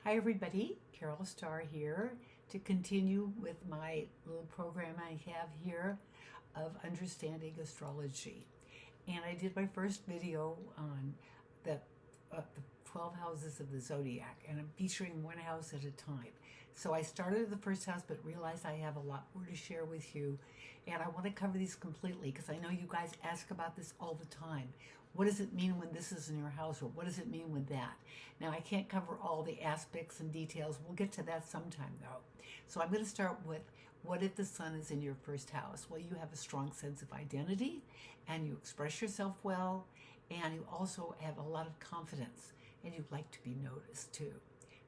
Hi everybody, Carol Starr here to continue with my little program I have here of understanding astrology. And I did my first video on the 12 houses of the Zodiac, and I'm featuring one house at a time. So I started at the first house, but realized I have a lot more to share with you. And I want to cover these completely because I know you guys ask about this all the time. What does it mean when this is in your house, or what does it mean with that? Now, I can't cover all the aspects and details. We'll get to that sometime, though. So I'm going to start with, what if the sun is in your first house? Well, you have a strong sense of identity, and you express yourself well, and you also have a lot of confidence, and you like to be noticed, too.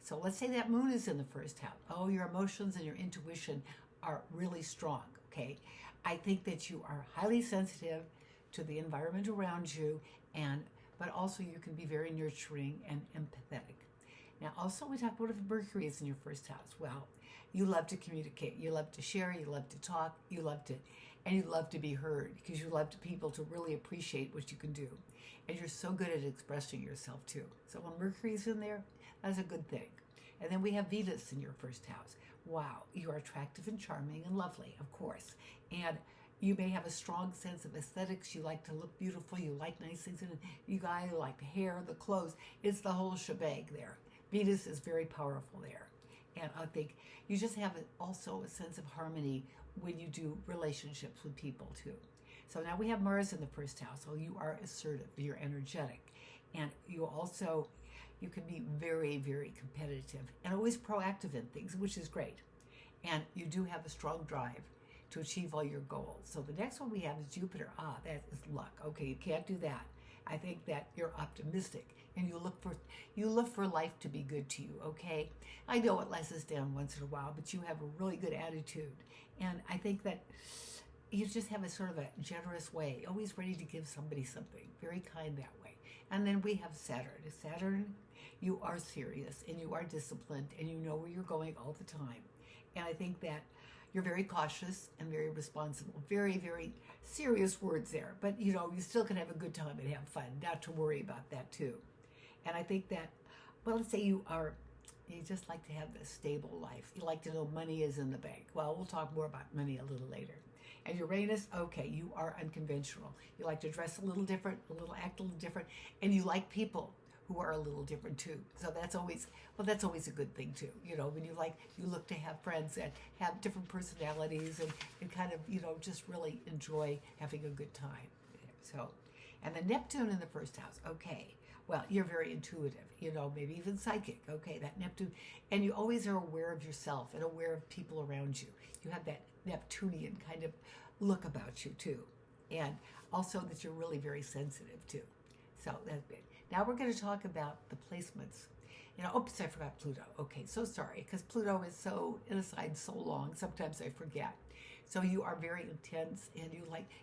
So let's say that moon is in the first house. Oh, your emotions and your intuition are really strong, okay? I think that you are highly sensitive to the environment around you, but also you can be very nurturing and empathetic. Now, also we talk about if Mercury is in your first house. Well, you love to communicate, you love to share, you love to talk, you love to be heard, because you love people to really appreciate what you can do. And you're so good at expressing yourself too. So when Mercury's in there, that's a good thing. And then we have Venus in your first house. Wow, you are attractive and charming and lovely, of course. And you may have a strong sense of aesthetics. You like to look beautiful. You like nice things. And you guys like the hair, the clothes. It's the whole shebang there. Venus is very powerful there. And I think you just have also a sense of harmony when you do relationships with people too. So now we have Mars in the first house. So you are assertive. You're energetic. And you can be very, very competitive and always proactive in things, which is great. And you do have a strong drive to achieve all your goals. So the next one we have is Jupiter. That is luck. Okay, you can't do that. I think that you're optimistic and you look for life to be good to you, okay? I know it lets us down once in a while, but you have a really good attitude. And I think that you just have a sort of a generous way, always ready to give somebody something, very kind that way. And then we have Saturn. Saturn, you are serious and you are disciplined and you know where you're going all the time. And I think that you're very cautious and very responsible. Very, very serious words there. But, you still can have a good time and have fun. Not to worry about that, too. And I think that, well, let's say you just like to have a stable life. You like to know money is in the bank. Well, we'll talk more about money a little later. And Uranus, okay, you are unconventional. You like to dress a little different, act a little different. And you like people who are a little different too. So that's always a good thing too. When you look to have friends that have different personalities and kind of, just really enjoy having a good time. So, and the Neptune in the first house, okay. Well, you're very intuitive, maybe even psychic, okay, that Neptune. And you always are aware of yourself and aware of people around you. You have that Neptunian kind of look about you too. And also that you're really very sensitive too. So that's good. Now we're going to talk about the placements. Oops, I forgot Pluto. Okay, so sorry, because Pluto is so in a sign so long, sometimes I forget. So you are very intense,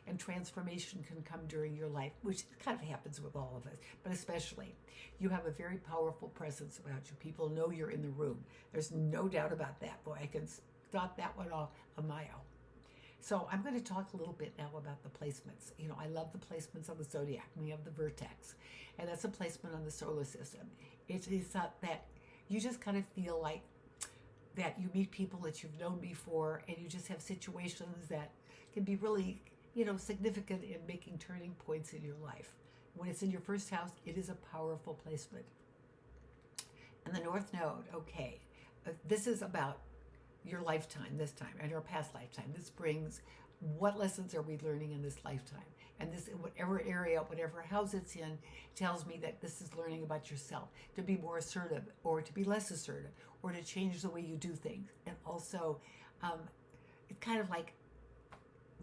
and transformation can come during your life, which kind of happens with all of us, but especially you have a very powerful presence about you. People know you're in the room. There's no doubt about that. Boy, I can stop that one off a mile. So I'm going to talk a little bit now about the placements. I love the placements on the Zodiac. We have the vertex, and that's a placement on the solar system. It is that you just kind of feel like that you meet people that you've known before, and you just have situations that can be really, significant in making turning points in your life. When it's in your first house, it is a powerful placement. And the North Node, okay, this is about your lifetime this time and your past lifetime. This brings what lessons are we learning in this lifetime? And this, whatever area, whatever house it's in, tells me that this is learning about yourself, to be more assertive or to be less assertive, or to change the way you do things. And also, it's kind of like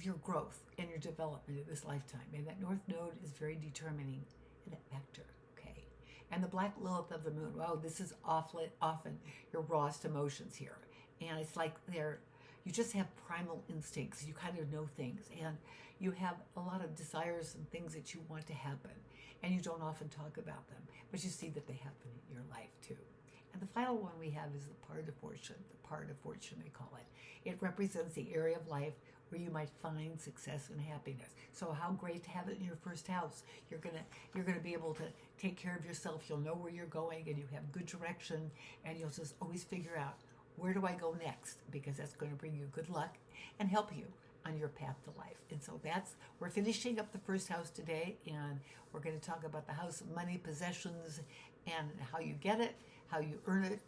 your growth and your development in this lifetime. And that North Node is very determining in that factor, okay? And the Black Lilith of the Moon, wow, this is often your rawest emotions here. And it's like you just have primal instincts. You kind of know things, and you have a lot of desires and things that you want to happen, and you don't often talk about them, but you see that they happen in your life too. And the final one we have is the part of fortune. The part of fortune, they call it. It represents the area of life where you might find success and happiness. So how great to have it in your first house. You're gonna be able to take care of yourself. You'll know where you're going, and you have good direction, and you'll just always figure out, where do I go next? Because that's going to bring you good luck and help you on your path to life. And so we're finishing up the first house today, and we're going to talk about the house of money, possessions, and how you get it, how you earn it,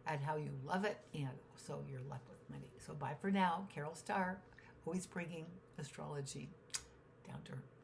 and how you love it, and so you're left with money. So bye for now. Carol Starr, always bringing astrology down to earth.